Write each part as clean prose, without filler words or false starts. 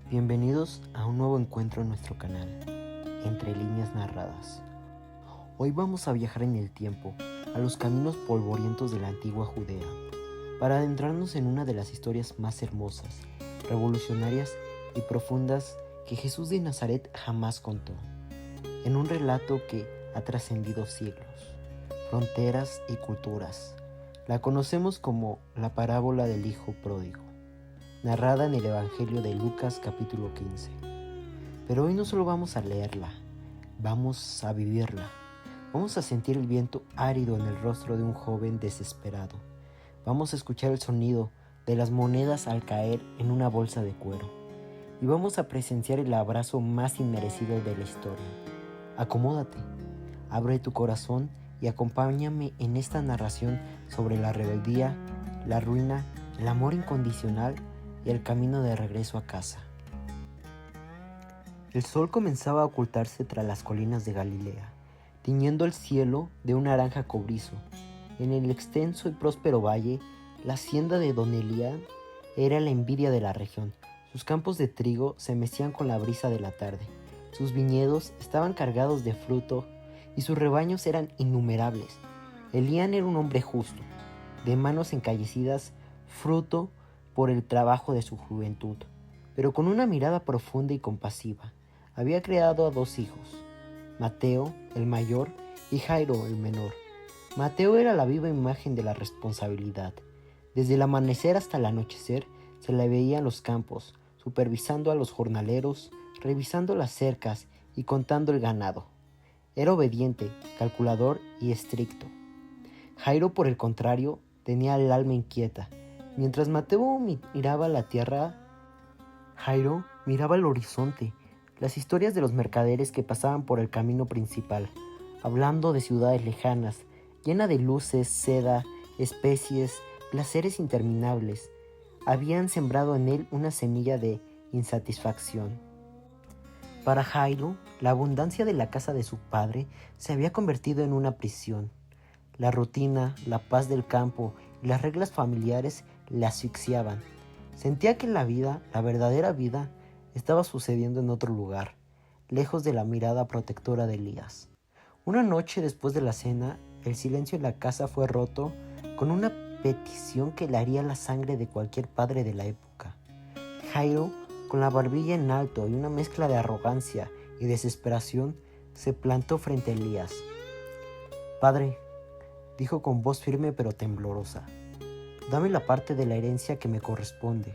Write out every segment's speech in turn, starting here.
Bienvenidos a un nuevo encuentro en nuestro canal, Entre Líneas Narradas. Hoy vamos a viajar en el tiempo, a los caminos polvorientos de la antigua Judea, para adentrarnos en una de las historias más hermosas, revolucionarias y profundas que Jesús de Nazaret jamás contó, en un relato que ha trascendido siglos, fronteras y culturas. La conocemos como la parábola del Hijo Pródigo, narrada en el Evangelio de Lucas capítulo 15. Pero hoy no solo vamos a leerla, vamos a vivirla. Vamos a sentir el viento árido en el rostro de un joven desesperado. Vamos a escuchar el sonido de las monedas al caer en una bolsa de cuero. Y vamos a presenciar el abrazo más inmerecido de la historia. Acomódate, abre tu corazón y acompáñame en esta narración sobre la rebeldía, la ruina, el amor incondicional y el camino de regreso a casa. El sol comenzaba a ocultarse tras las colinas de Galilea, tiñendo el cielo de un naranja cobrizo. En el extenso y próspero valle, la hacienda de don Elián era la envidia de la región. Sus campos de trigo se mecían con la brisa de la tarde. Sus viñedos estaban cargados de fruto y sus rebaños eran innumerables. Elián era un hombre justo, de manos encallecidas, fruto por el trabajo de su juventud, pero con una mirada profunda y compasiva. Había creado a 2 hijos, Mateo, el mayor, y Jairo, el menor. Mateo era la viva imagen de la responsabilidad. Desde el amanecer hasta el anochecer se le veía en los campos, supervisando a los jornaleros, revisando las cercas y contando el ganado. Era obediente, calculador y estricto. Jairo, por el contrario, tenía el alma inquieta. Mientras Mateo miraba la tierra, Jairo miraba el horizonte, las historias de los mercaderes que pasaban por el camino principal, hablando de ciudades lejanas, llena de luces, seda, especies, placeres interminables. Habían sembrado en él una semilla de insatisfacción. Para Jairo, la abundancia de la casa de su padre se había convertido en una prisión. La rutina, la paz del campo y las reglas familiares le asfixiaban. Sentía que la vida, la verdadera vida, estaba sucediendo en otro lugar, lejos de la mirada protectora de Elías. Una noche después de la cena, el silencio en la casa fue roto con una petición que helaría la sangre de cualquier padre de la época. Jairo, con la barbilla en alto y una mezcla de arrogancia y desesperación, se plantó frente a Elías. «Padre», dijo con voz firme pero temblorosa, «dame la parte de la herencia que me corresponde».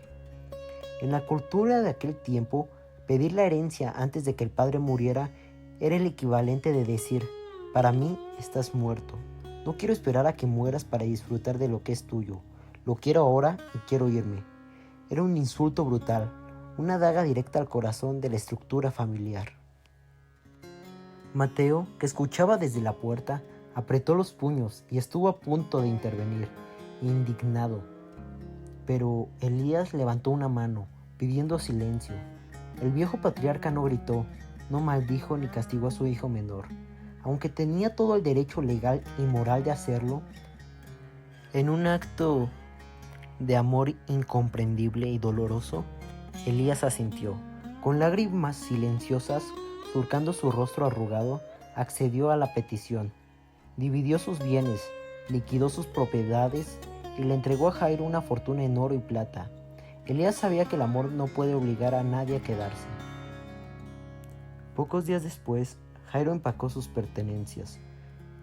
En la cultura de aquel tiempo, pedir la herencia antes de que el padre muriera era el equivalente de decir: «Para mí estás muerto. No quiero esperar a que mueras para disfrutar de lo que es tuyo. Lo quiero ahora y quiero irme». Era un insulto brutal, una daga directa al corazón de la estructura familiar. Mateo, que escuchaba desde la puerta, apretó los puños y estuvo a punto de intervenir, indignado. Pero Elías levantó una mano, pidiendo silencio. El viejo patriarca no gritó, no maldijo ni castigó a su hijo menor, aunque tenía todo el derecho legal y moral de hacerlo. En un acto de amor incomprendible y doloroso, Elías asintió. Con lágrimas silenciosas surcando su rostro arrugado, accedió a la petición. Dividió sus bienes, liquidó sus propiedades y le entregó a Jairo una fortuna en oro y plata. Elías sabía que el amor no puede obligar a nadie a quedarse. Pocos días después, Jairo empacó sus pertenencias.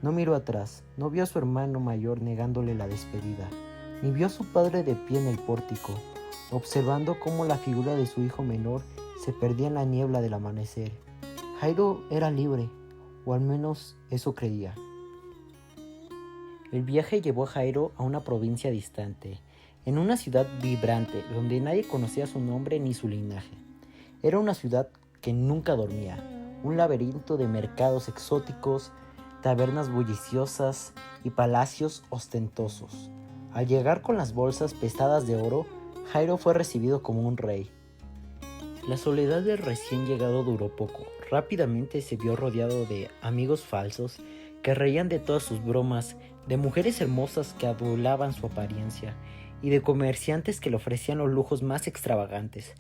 No miró atrás, no vio a su hermano mayor negándole la despedida, ni vio a su padre de pie en el pórtico, observando cómo la figura de su hijo menor se perdía en la niebla del amanecer. Jairo era libre, o al menos eso creía. El viaje llevó a Jairo a una provincia distante, en una ciudad vibrante donde nadie conocía su nombre ni su linaje. Era una ciudad que nunca dormía, un laberinto de mercados exóticos, tabernas bulliciosas y palacios ostentosos. Al llegar con las bolsas pesadas de oro, Jairo fue recibido como un rey. La soledad del recién llegado duró poco. Rápidamente se vio rodeado de amigos falsos que reían de todas sus bromas, de mujeres hermosas que adulaban su apariencia y de comerciantes que le ofrecían los lujos más extravagantes.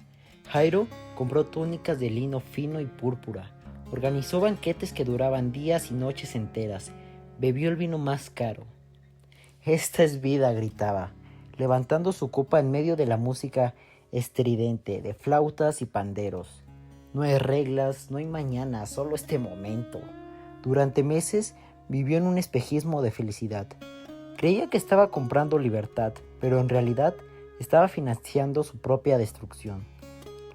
Jairo compró túnicas de lino fino y púrpura, organizó banquetes que duraban días y noches enteras, bebió el vino más caro. «Esta es vida», gritaba, levantando su copa en medio de la música estridente de flautas y panderos. «No hay reglas, no hay mañana, solo este momento». Durante meses vivió en un espejismo de felicidad. Creía que estaba comprando libertad, pero en realidad estaba financiando su propia destrucción.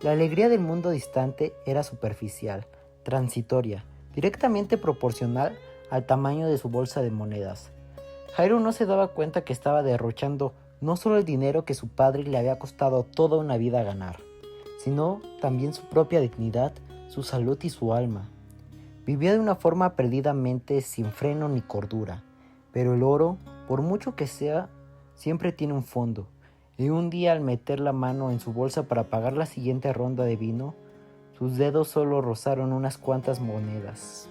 La alegría del mundo distante era superficial, transitoria, directamente proporcional al tamaño de su bolsa de monedas. Jairo no se daba cuenta que estaba derrochando no solo el dinero que su padre le había costado toda una vida ganar, sino también su propia dignidad, su salud y su alma. Vivía de una forma perdidamente sin freno ni cordura, pero el oro, por mucho que sea, siempre tiene un fondo, y un día al meter la mano en su bolsa para pagar la siguiente ronda de vino, sus dedos solo rozaron unas cuantas monedas.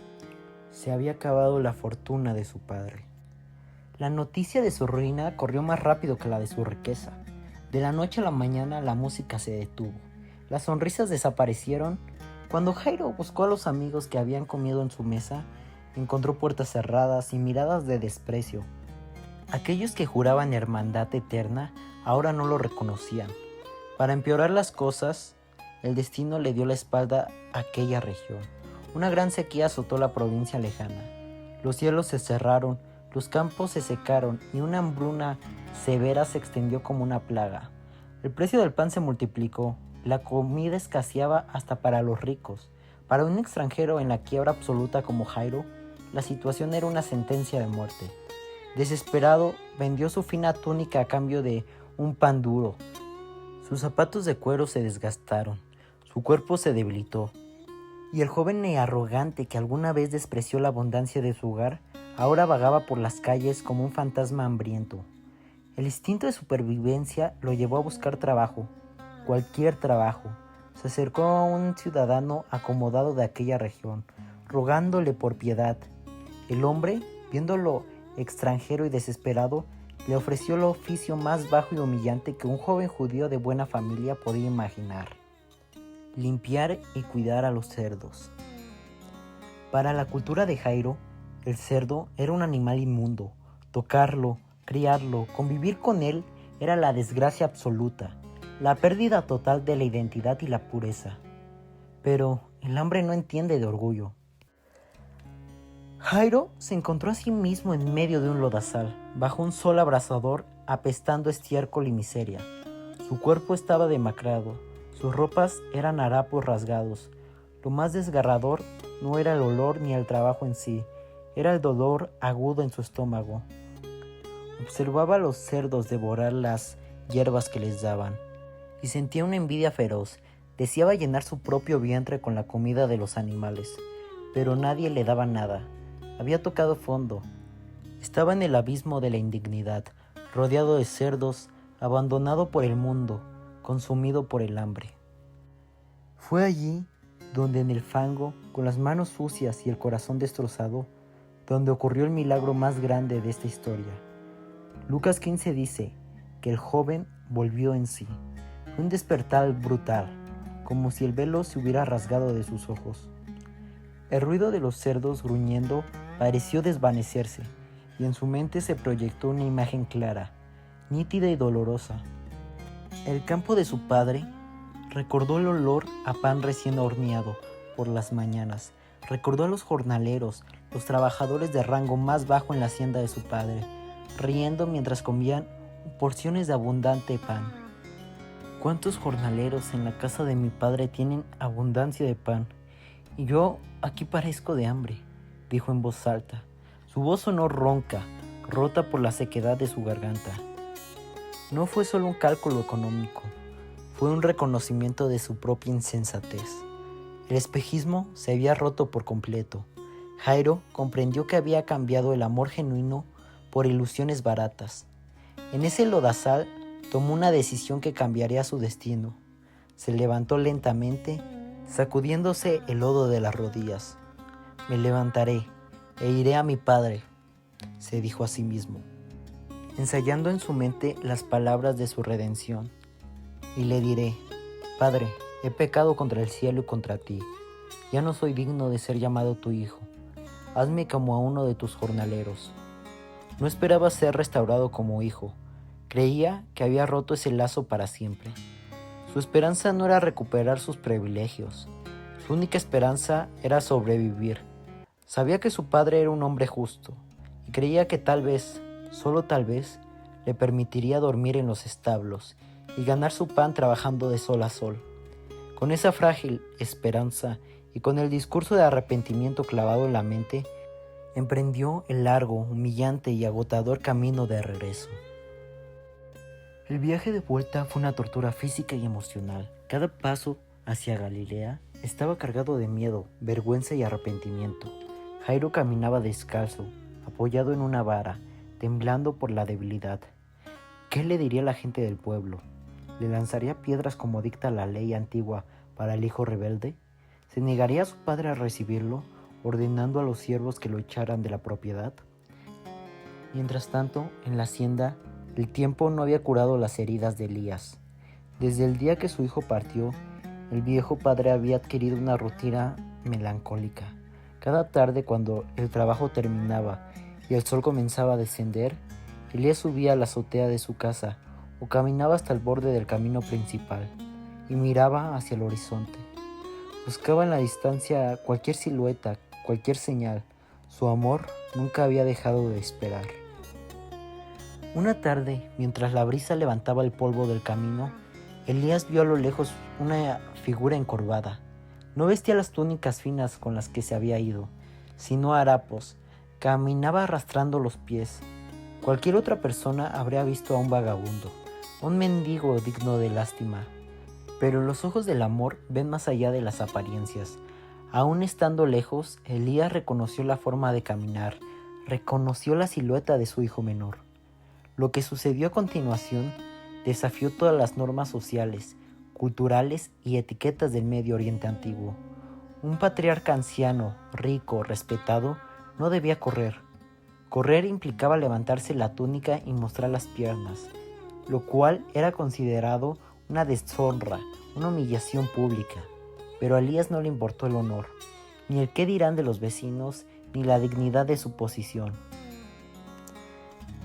Se había acabado la fortuna de su padre. La noticia de su ruina corrió más rápido que la de su riqueza. De la noche a la mañana la música se detuvo. Las sonrisas desaparecieron. Cuando Jairo buscó a los amigos que habían comido en su mesa, encontró puertas cerradas y miradas de desprecio. Aquellos que juraban hermandad eterna ahora no lo reconocían. Para empeorar las cosas, el destino le dio la espalda a aquella región. Una gran sequía azotó la provincia lejana. Los cielos se cerraron, los campos se secaron y una hambruna severa se extendió como una plaga. El precio del pan se multiplicó, la comida escaseaba hasta para los ricos. Para un extranjero en la quiebra absoluta como Jairo, la situación era una sentencia de muerte. Desesperado, vendió su fina túnica a cambio de un pan duro. Sus zapatos de cuero se desgastaron, su cuerpo se debilitó, y el joven y arrogante que alguna vez despreció la abundancia de su hogar, ahora vagaba por las calles como un fantasma hambriento. El instinto de supervivencia lo llevó a buscar trabajo, cualquier trabajo. Se acercó a un ciudadano acomodado de aquella región, rogándole por piedad. El hombre, viéndolo extranjero y desesperado, le ofreció el oficio más bajo y humillante que un joven judío de buena familia podía imaginar: limpiar y cuidar a los cerdos. Para la cultura de Jairo, el cerdo era un animal inmundo. Tocarlo, criarlo, convivir con él era la desgracia absoluta, la pérdida total de la identidad y la pureza. Pero el hambre no entiende de orgullo. Jairo se encontró a sí mismo en medio de un lodazal, bajo un sol abrasador, apestando estiércol y miseria. Su cuerpo estaba demacrado, sus ropas eran harapos rasgados. Lo más desgarrador no era el olor ni el trabajo en sí, era el dolor agudo en su estómago. Observaba a los cerdos devorar las hierbas que les daban, y sentía una envidia feroz. Deseaba llenar su propio vientre con la comida de los animales, pero nadie le daba nada. Había tocado fondo. Estaba en el abismo de la indignidad, rodeado de cerdos, abandonado por el mundo, consumido por el hambre. Fue allí donde en el fango, con las manos sucias y el corazón destrozado, donde ocurrió el milagro más grande de esta historia. Lucas 15 dice que el joven volvió en sí. Fue un despertar brutal, como si el velo se hubiera rasgado de sus ojos. El ruido de los cerdos gruñendo pareció desvanecerse, y en su mente se proyectó una imagen clara, nítida y dolorosa. El campo de su padre recordó el olor a pan recién horneado por las mañanas. Recordó a los jornaleros, los trabajadores de rango más bajo en la hacienda de su padre, riendo mientras comían porciones de abundante pan. ¿Cuántos jornaleros en la casa de mi padre tienen abundancia de pan? Y yo aquí parezco de hambre, dijo en voz alta. Su voz sonó ronca, rota por la sequedad de su garganta. No fue solo un cálculo económico, fue un reconocimiento de su propia insensatez. El espejismo se había roto por completo. Jairo comprendió que había cambiado el amor genuino por ilusiones baratas. En ese lodazal tomó una decisión que cambiaría su destino. Se levantó lentamente, sacudiéndose el lodo de las rodillas. Me levantaré e iré a mi padre, se dijo a sí mismo, ensayando en su mente las palabras de su redención. Y le diré: Padre, he pecado contra el cielo y contra ti. Ya no soy digno de ser llamado tu hijo. Hazme como a uno de tus jornaleros. No esperaba ser restaurado como hijo. Creía que había roto ese lazo para siempre. Su esperanza no era recuperar sus privilegios. Su única esperanza era sobrevivir. Sabía que su padre era un hombre justo y creía que tal vez, solo tal vez, le permitiría dormir en los establos y ganar su pan trabajando de sol a sol. Con esa frágil esperanza y con el discurso de arrepentimiento clavado en la mente, emprendió el largo, humillante y agotador camino de regreso. El viaje de vuelta fue una tortura física y emocional. Cada paso hacia Galilea estaba cargado de miedo, vergüenza y arrepentimiento. Jairo caminaba descalzo, apoyado en una vara, temblando por la debilidad. ¿Qué le diría la gente del pueblo? ¿Le lanzaría piedras como dicta la ley antigua para el hijo rebelde? ¿Se negaría a su padre a recibirlo, ordenando a los siervos que lo echaran de la propiedad? Mientras tanto, en la hacienda, el tiempo no había curado las heridas de Elías. Desde el día que su hijo partió, el viejo padre había adquirido una rutina melancólica. Cada tarde, cuando el trabajo terminaba y el sol comenzaba a descender, Elías subía a la azotea de su casa o caminaba hasta el borde del camino principal y miraba hacia el horizonte. Buscaba en la distancia cualquier silueta, cualquier señal. Su amor nunca había dejado de esperar. Una tarde, mientras la brisa levantaba el polvo del camino, Elías vio a lo lejos una figura encorvada. No vestía las túnicas finas con las que se había ido, sino harapos. Caminaba arrastrando los pies. Cualquier otra persona habría visto a un vagabundo, un mendigo digno de lástima. Pero los ojos del amor ven más allá de las apariencias. Aún estando lejos, Elías reconoció la forma de caminar, reconoció la silueta de su hijo menor. Lo que sucedió a continuación desafió todas las normas sociales, culturales y etiquetas del Medio Oriente antiguo. Un patriarca anciano, rico, respetado, no debía correr. Correr implicaba levantarse la túnica y mostrar las piernas, lo cual era considerado una deshonra, una humillación pública. Pero a Elías no le importó el honor, ni el qué dirán de los vecinos, ni la dignidad de su posición.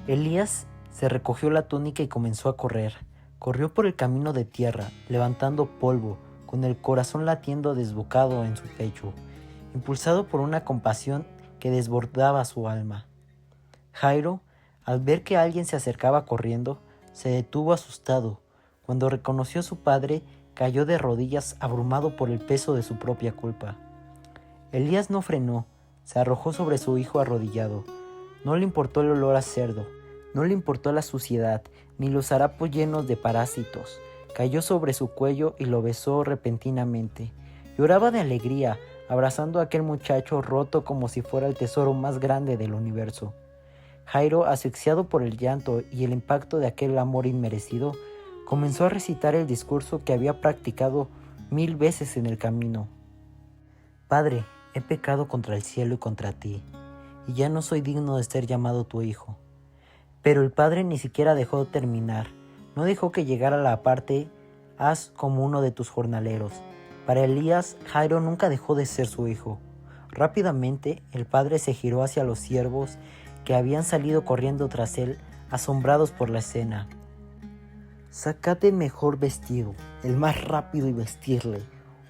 Elías se recogió la túnica y comenzó a correr. Corrió por el camino de tierra, levantando polvo, con el corazón latiendo desbocado en su pecho, impulsado por una compasión que desbordaba su alma. Jairo, al ver que alguien se acercaba corriendo, se detuvo asustado. Cuando reconoció a su padre, cayó de rodillas abrumado por el peso de su propia culpa. Elías no frenó, se arrojó sobre su hijo arrodillado. No le importó el olor a cerdo, no le importó la suciedad, ni los harapos llenos de parásitos. Cayó sobre su cuello y lo besó repentinamente. Lloraba de alegría, abrazando a aquel muchacho roto como si fuera el tesoro más grande del universo. Jairo, asfixiado por el llanto y el impacto de aquel amor inmerecido, comenzó a recitar el discurso que había practicado 1000 veces en el camino. Padre, he pecado contra el cielo y contra ti, y ya no soy digno de ser llamado tu hijo. Pero el padre ni siquiera dejó terminar. No dejó que llegara la parte, haz como uno de tus jornaleros. Para Elías, Jairo nunca dejó de ser su hijo. Rápidamente, el padre se giró hacia los siervos que habían salido corriendo tras él, asombrados por la escena. «Sacad el mejor vestido, el más rápido y vestirle»,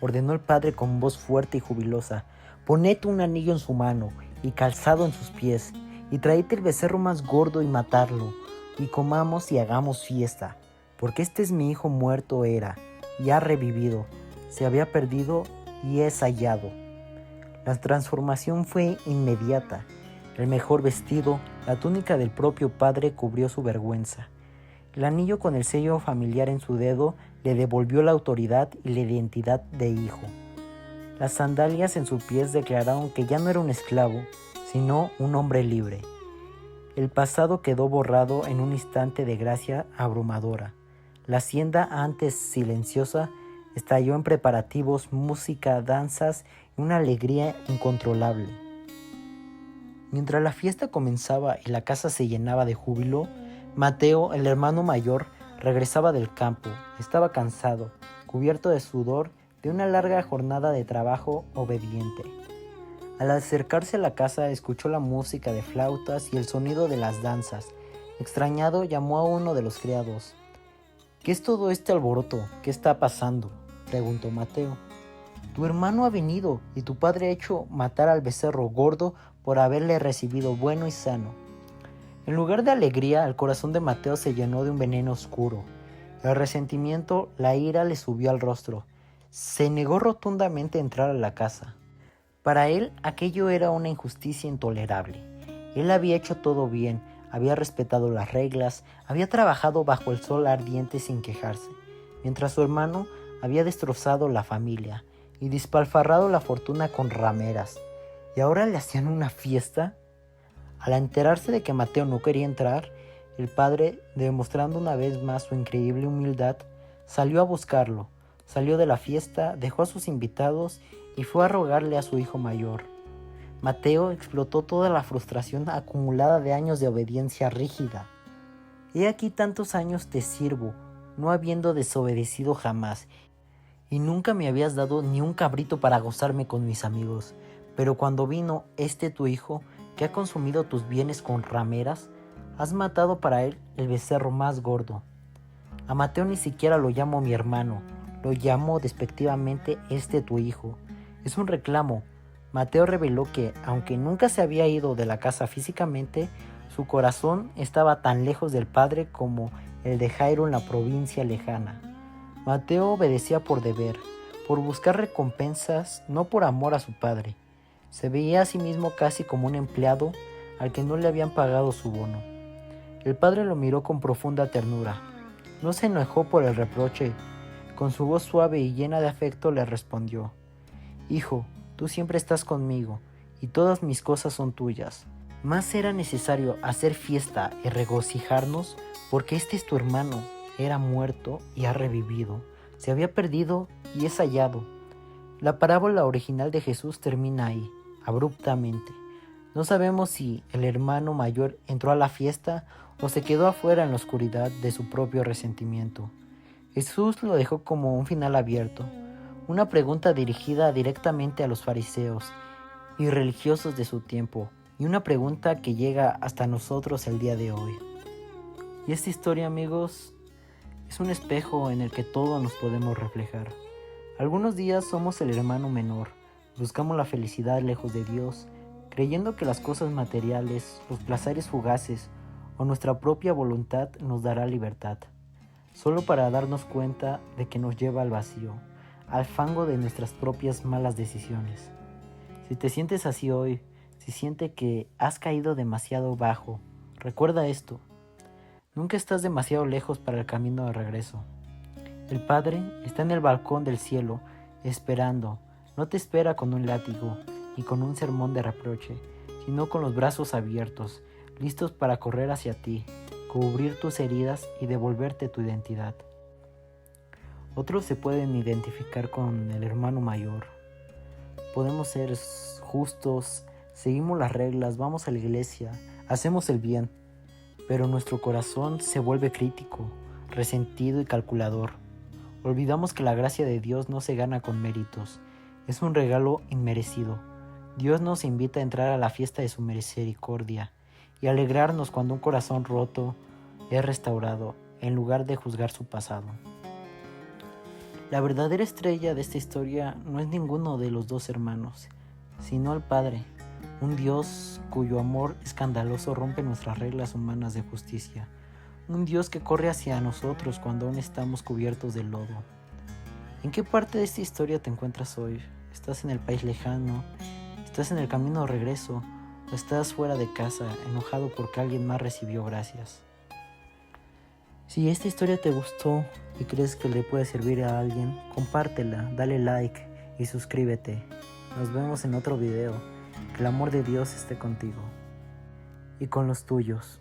ordenó el padre con voz fuerte y jubilosa. «Poned un anillo en su mano y calzado en sus pies, y traed el becerro más gordo y matadlo, y comamos y hagamos fiesta, porque este es mi hijo muerto era, y ha revivido, se había perdido y es hallado». La transformación fue inmediata. El mejor vestido, la túnica del propio padre cubrió su vergüenza. El anillo con el sello familiar en su dedo le devolvió la autoridad y la identidad de hijo. Las sandalias en sus pies declararon que ya no era un esclavo, sino un hombre libre. El pasado quedó borrado en un instante de gracia abrumadora. La hacienda, antes silenciosa, estalló en preparativos, música, danzas y una alegría incontrolable. Mientras la fiesta comenzaba y la casa se llenaba de júbilo, Mateo, el hermano mayor, regresaba del campo. Estaba cansado, cubierto de sudor de una larga jornada de trabajo obediente. Al acercarse a la casa escuchó la música de flautas y el sonido de las danzas. Extrañado, llamó a uno de los criados. «¿Qué es todo este alboroto? ¿Qué está pasando?», preguntó Mateo. «Tu hermano ha venido y tu padre ha hecho matar al becerro gordo por haberle recibido bueno y sano». En lugar de alegría, el corazón de Mateo se llenó de un veneno oscuro. El resentimiento, la ira le subió al rostro. Se negó rotundamente a entrar a la casa. Para él, aquello era una injusticia intolerable. Él había hecho todo bien, había respetado las reglas, había trabajado bajo el sol ardiente sin quejarse, mientras su hermano había destrozado la familia y despilfarrado la fortuna con rameras. ¿Y ahora le hacían una fiesta? Al enterarse de que Mateo no quería entrar, el padre, demostrando una vez más su increíble humildad, salió a buscarlo. Salió de la fiesta, dejó a sus invitados y fue a rogarle a su hijo mayor. Mateo explotó toda la frustración acumulada de años de obediencia rígida. «He aquí tantos años te sirvo, no habiendo desobedecido jamás, y nunca me habías dado ni un cabrito para gozarme con mis amigos. Pero cuando vino tu hijo, que ha consumido tus bienes con rameras, has matado para él el becerro más gordo». A Mateo ni siquiera lo llamo mi hermano, lo llamo despectivamente tu hijo. Es un reclamo. Mateo reveló que, aunque nunca se había ido de la casa físicamente, su corazón estaba tan lejos del padre como el de Jairo en la provincia lejana. Mateo obedecía por deber, por buscar recompensas, no por amor a su padre. Se veía a sí mismo casi como un empleado al que no le habían pagado su bono. El padre lo miró con profunda ternura. No se enojó por el reproche. Con su voz suave y llena de afecto le respondió: «Hijo, tú siempre estás conmigo, y todas mis cosas son tuyas. Más era necesario hacer fiesta y regocijarnos, porque este es tu hermano. Era muerto y ha revivido. Se había perdido y es hallado». La parábola original de Jesús termina ahí, abruptamente. No sabemos si el hermano mayor entró a la fiesta o se quedó afuera en la oscuridad de su propio resentimiento. Jesús lo dejó como un final abierto, una pregunta dirigida directamente a los fariseos y religiosos de su tiempo, y una pregunta que llega hasta nosotros el día de hoy. Y esta historia, amigos, es un espejo en el que todos nos podemos reflejar. Algunos días somos el hermano menor, buscamos la felicidad lejos de Dios, creyendo que las cosas materiales, los placeres fugaces o nuestra propia voluntad nos dará libertad, solo para darnos cuenta de que nos lleva al vacío, al fango de nuestras propias malas decisiones. Si te sientes así hoy, si sientes que has caído demasiado bajo, recuerda esto: nunca estás demasiado lejos para el camino de regreso. El Padre está en el balcón del cielo, esperando. No te espera con un látigo ni con un sermón de reproche, sino con los brazos abiertos, listos para correr hacia ti, cubrir tus heridas y devolverte tu identidad. Otros se pueden identificar con el hermano mayor. Podemos ser justos, seguimos las reglas, vamos a la iglesia, hacemos el bien, pero nuestro corazón se vuelve crítico, resentido y calculador. Olvidamos que la gracia de Dios no se gana con méritos, es un regalo inmerecido. Dios nos invita a entrar a la fiesta de su misericordia y alegrarnos cuando un corazón roto es restaurado, en lugar de juzgar su pasado. La verdadera estrella de esta historia no es ninguno de los dos hermanos, sino el Padre, un Dios cuyo amor escandaloso rompe nuestras reglas humanas de justicia, un Dios que corre hacia nosotros cuando aún estamos cubiertos de lodo. ¿En qué parte de esta historia te encuentras hoy? ¿Estás en el país lejano? ¿Estás en el camino de regreso? ¿O estás fuera de casa, enojado porque alguien más recibió gracias? Si esta historia te gustó y crees que le puede servir a alguien, compártela, dale like y suscríbete. Nos vemos en otro video. Que el amor de Dios esté contigo y con los tuyos.